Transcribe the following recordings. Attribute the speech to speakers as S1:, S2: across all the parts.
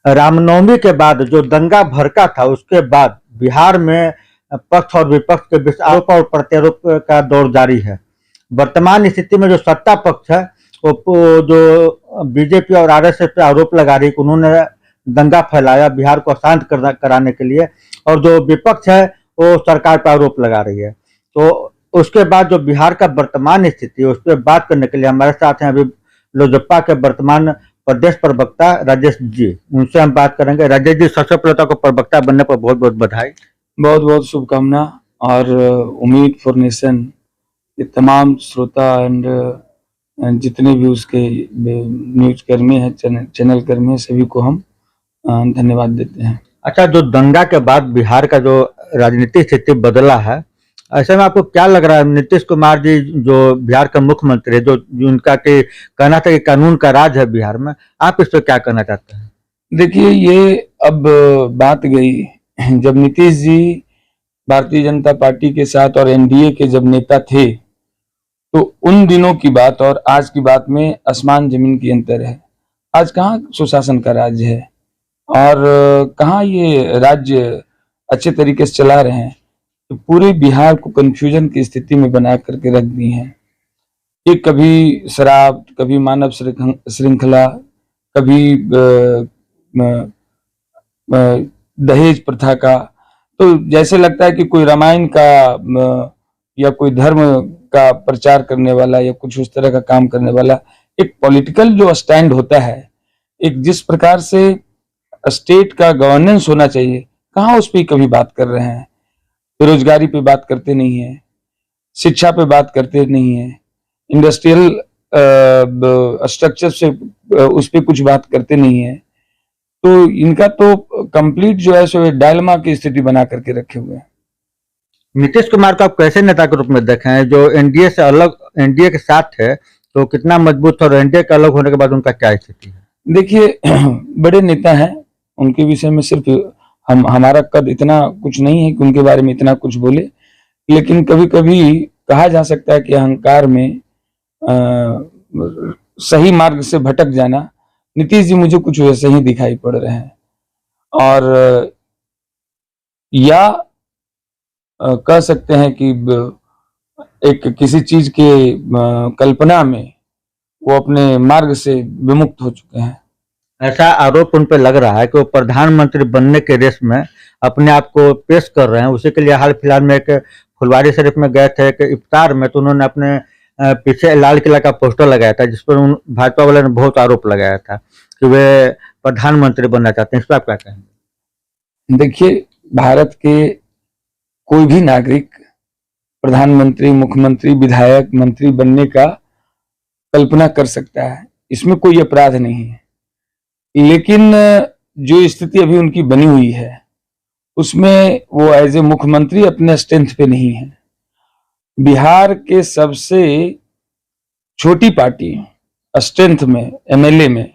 S1: रामनवमी के बाद जो दंगा भड़का था, उसके बाद बिहार में पक्ष और विपक्ष के बीच आरोप और प्रत्यारोप का दौर जारी है। वर्तमान स्थिति में जो सत्ता पक्ष है, वो जो बीजेपी और आरएसएस पे आरोप लगा रही है कि उन्होंने दंगा फैलाया बिहार को अशांत कराने के लिए, और जो विपक्ष है वो सरकार पर आरोप लगा रही है। तो उसके बाद जो बिहार का वर्तमान स्थिति है उस पर बात करने के लिए हमारे साथ हैं अभी लोजपा के वर्तमान प्रदेश प्रवक्ता राजेश जी। उनसे हम बात करेंगे। राजेश जी, सबसे पहले तो आपको प्रवक्ता बनने पर बहुत बहुत बधाई,
S2: बहुत बहुत शुभकामना। और उम्मीद फॉर नेशन के तमाम श्रोता एंड जितने भी उसके न्यूज कर्मी हैं, चैनल कर्मी हैं, सभी को हम धन्यवाद देते हैं।
S1: अच्छा, जो दंगा के बाद बिहार का जो राजनीतिक स्थिति बदला है, ऐसे में आपको क्या लग रहा है? नीतीश कुमार जी जो बिहार का मुख्यमंत्री है, जो उनका के कहना था कि कानून का राज है बिहार में, आप इस पर क्या कहना चाहते हैं?
S2: देखिए, ये अब बात गई जब नीतीश जी भारतीय जनता पार्टी के साथ और एनडीए के जब नेता थे, तो उन दिनों की बात और आज की बात में आसमान जमीन की अंतर है। आज कहाँ सुशासन का राज्य है और कहाँ ये राज्य अच्छे तरीके से चला रहे हैं। तो पूरे बिहार को कंफ्यूजन की स्थिति में बना करके रख दी है। ये कभी शराब, कभी मानव श्रृंखला, कभी दहेज प्रथा का, तो जैसे लगता है कि कोई रामायण का या कोई धर्म का प्रचार करने वाला या कुछ उस तरह का काम करने वाला एक पॉलिटिकल जो स्टैंड होता है, एक जिस प्रकार से स्टेट का गवर्नेंस होना चाहिए, कहाँ उस पर कभी बात कर रहे हैं। बेरोजगारी पे बात करते नहीं है, शिक्षा पे बात करते नहीं है, इंडस्ट्रियल स्ट्रक्चर से उस पर कुछ बात करते नहीं है। तो इनका तो कंप्लीट जो है सो डायलमा की स्थिति बना करके रखे हुए हैं।
S1: नीतीश कुमार को आप कैसे नेता के रूप में देखें हैं? जो एनडीए से अलग, एनडीए के साथ है तो कितना मजबूत है, और एनडीए के अलग होने के बाद उनका क्या स्थिति है?
S2: देखिए, बड़े नेता हैं, उनके विषय में सिर्फ हमारा कद इतना कुछ नहीं है कि उनके बारे में इतना कुछ बोले, लेकिन कभी कभी कहा जा सकता है कि अहंकार में सही मार्ग से भटक जाना, नीतीश जी मुझे कुछ वैसे ही दिखाई पड़ रहे हैं। और या कह सकते हैं कि एक किसी चीज के कल्पना में वो अपने मार्ग से विमुक्त हो चुके हैं।
S1: ऐसा आरोप उन पर लग रहा है कि वो प्रधानमंत्री बनने के रेस में अपने आप को पेश कर रहे हैं। उसी के लिए हाल फिलहाल में एक फुलवारी शरीफ में गए थे, एक इफ्तार में, तो उन्होंने अपने पीछे लाल किला का पोस्टर लगाया था, जिस पर भाजपा वाले ने बहुत आरोप लगाया था कि वे प्रधानमंत्री बनना चाहते हैं। इस पर आप क्या कहेंगे?
S2: देखिए, भारत के कोई भी नागरिक प्रधानमंत्री, मुख्यमंत्री, विधायक, मंत्री बनने का कल्पना कर सकता है, इसमें कोई अपराध नहीं है। लेकिन जो स्थिति अभी उनकी बनी हुई है उसमें वो एज ए मुख्यमंत्री अपने स्ट्रेंथ पे नहीं है। बिहार के सबसे छोटी पार्टी स्ट्रेंथ में एमएलए में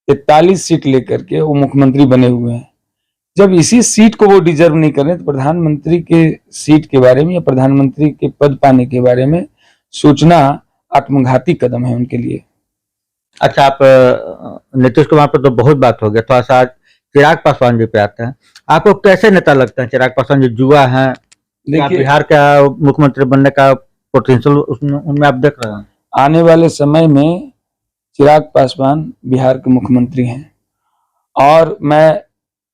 S2: 43 सीट लेकर के वो मुख्यमंत्री बने हुए हैं। जब इसी सीट को वो डिजर्व नहीं कर रहे तो प्रधानमंत्री के सीट के बारे में या प्रधानमंत्री के पद पाने के बारे में सोचना आत्मघाती कदम है उनके लिए।
S1: अच्छा, आप नीतीश कुमार पर तो बहुत बात हो गया, थोड़ा सा चिराग पासवान जी पे आते हैं। आपको कैसे नेता लगता है चिराग पासवान जी? युवा हैं, देखिए बिहार का मुख्यमंत्री बनने का पोटेंशियल उनमें आप देख रहे हैं?
S2: आने वाले समय में चिराग पासवान बिहार के मुख्यमंत्री हैं, और मैं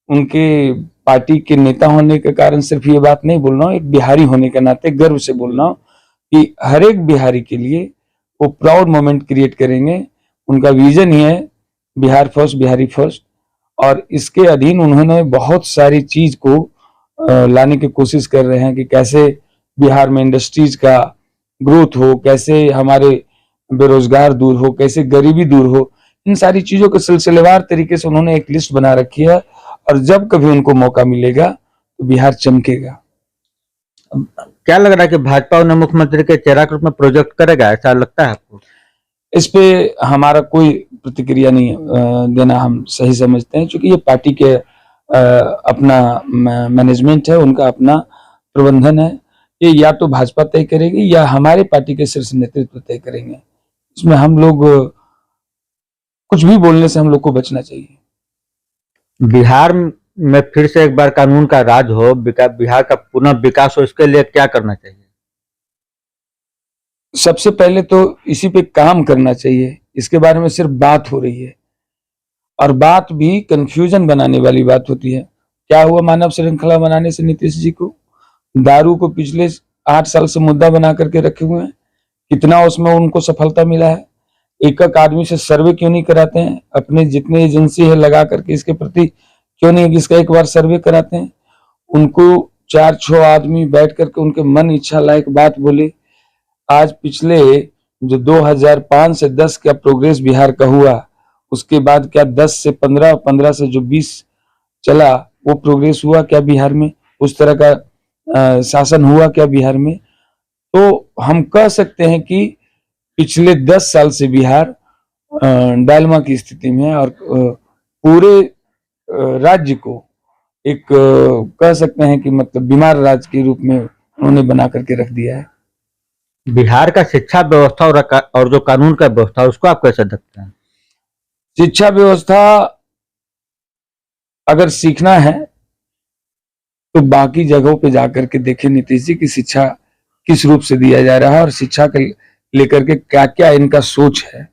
S2: उनके पार्टी के नेता होने के कारण सिर्फ ये बात नहीं बोल रहा हूँ, एक बिहारी होने के नाते गर्व से बोल रहा हूँ कि हर एक बिहारी के लिए वो प्राउड मोमेंट क्रिएट करेंगे। उनका विजन ही है बिहार फर्स्ट, बिहारी फर्स्ट, और इसके अधीन उन्होंने बहुत सारी चीज को लाने की कोशिश कर रहे हैं कि कैसे बिहार में इंडस्ट्रीज का ग्रोथ हो, कैसे हमारे बेरोजगार दूर हो, कैसे गरीबी दूर हो। इन सारी चीजों के सिलसिलेवार तरीके से उन्होंने एक लिस्ट बना रखी है, और जब कभी उनको मौका मिलेगा तो बिहार चमकेगा।
S1: क्या लग रहा है कि भाजपा उन्हें मुख्यमंत्री के चेहरा के रूप में प्रोजेक्ट करेगा, ऐसा लगता है आपको?
S2: इस पे हमारा कोई प्रतिक्रिया नहीं देना हम सही समझते हैं, क्योंकि ये पार्टी के अपना मैनेजमेंट है, उनका अपना प्रबंधन है। ये या तो भाजपा तय करेगी या हमारे पार्टी के शीर्ष नेतृत्व तय करेंगे। इसमें हम लोग कुछ भी बोलने से हम लोग को बचना चाहिए।
S1: बिहार में फिर से एक बार कानून का राज हो, बिहार का पुनः विकास हो, इसके लिए क्या करना चाहिए?
S2: सबसे पहले तो इसी पे काम करना चाहिए। इसके बारे में सिर्फ बात हो रही है और बात भी कंफ्यूजन बनाने वाली बात होती है। क्या हुआ मानव श्रृंखला बनाने से नीतीश जी को? दारू को पिछले 8 साल से मुद्दा बना करके रखे हुए हैं। कितना उसमें उनको सफलता मिला है? एक एक आदमी से सर्वे क्यों नहीं कराते हैं? अपने जितने एजेंसी है लगा करके इसके प्रति क्यों नहीं इसका एक बार सर्वे कराते हैं? उनको 4-6 आदमी बैठ करके उनके मन इच्छा लायक बात बोले। आज पिछले जो 2005 से 10 का प्रोग्रेस बिहार का हुआ, उसके बाद क्या 10 से 15, 15 से जो 20 चला, वो प्रोग्रेस हुआ क्या बिहार में? उस तरह का शासन हुआ क्या बिहार में? तो हम कह सकते हैं कि पिछले 10 साल से बिहार डायलमा की स्थिति में है और पूरे राज्य को एक कह सकते हैं कि मतलब बीमार राज्य के रूप में उन्होंने बना करके रख दिया है।
S1: बिहार का शिक्षा व्यवस्था और जो कानून का व्यवस्था, उसको आप कैसे देखते हैं?
S2: शिक्षा व्यवस्था अगर सीखना है तो बाकी जगहों पे जाकर के देखें नीतीश जी की शिक्षा किस रूप से दिया जा रहा है और शिक्षा के लेकर के क्या क्या इनका सोच है।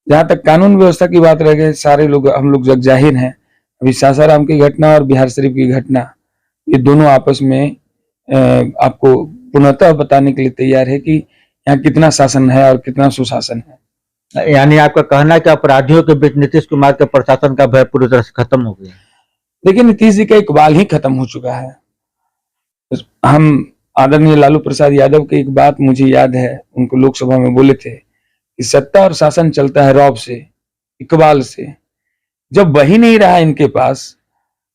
S2: जहां तक कानून व्यवस्था की बात रह गई, सारे लोग हम लोग जग जाहिर हैं। अभी सासाराम की घटना और बिहार शरीफ की घटना, ये दोनों आपस में आपको पुनः बताने के लिए तैयार है कि यहाँ कितना शासन है और कितना सुशासन है।
S1: यानी आपका कहना है कि अपराधियों के बीच नीतीश कुमार के प्रशासन का भय पूरी तरह से खत्म हो गया?
S2: देखिए, नीतीश जी का इकबाल ही खत्म हो चुका है। हम आदरणीय लालू प्रसाद यादव की एक बात मुझे याद है, उनको लोकसभा में बोले थे कि सत्ता और शासन चलता है रौब से, इकबाल से। जब वही नहीं रहा इनके पास,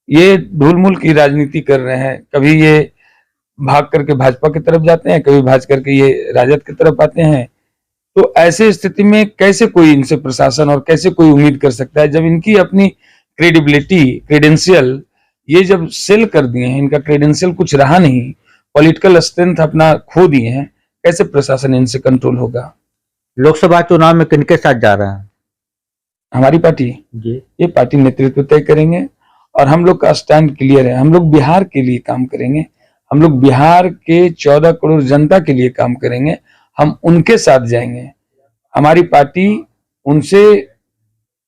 S2: ये ढुलमुल की राजनीति कर रहे हैं। कभी ये भाग करके भाजपा की तरफ जाते हैं, कभी भाग करके ये राजद की तरफ आते हैं। तो ऐसे स्थिति में कैसे कोई इनसे प्रशासन और कैसे कोई उम्मीद कर सकता है, जब इनकी अपनी क्रेडिबिलिटी, क्रेडेंशियल ये जब सेल कर दिए हैं, इनका क्रेडेंशियल कुछ रहा नहीं, पॉलिटिकल स्ट्रेंथ अपना खो दिए हैं, कैसे प्रशासन इनसे कंट्रोल होगा?
S1: लोकसभा चुनाव में किनके साथ जा रहे हैं?
S2: हमारी पार्टी
S1: जी,
S2: ये पार्टी नेतृत्व तय करेंगे और हम लोग का स्टैंड क्लियर है। हम लोग बिहार के लिए काम करेंगे, हम लोग बिहार के 14 करोड़ जनता के लिए काम करेंगे, हम उनके साथ जाएंगे। हमारी पार्टी उनसे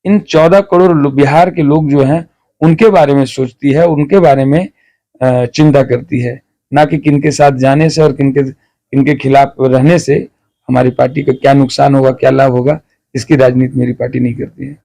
S2: इन 14 करोड़ बिहार के लोग जो हैं उनके बारे में सोचती है, उनके बारे में चिंता करती है, ना कि किनके साथ जाने से और किनके खिलाफ रहने से हमारी पार्टी का क्या नुकसान होगा, क्या लाभ होगा, इसकी राजनीति मेरी पार्टी नहीं करती है।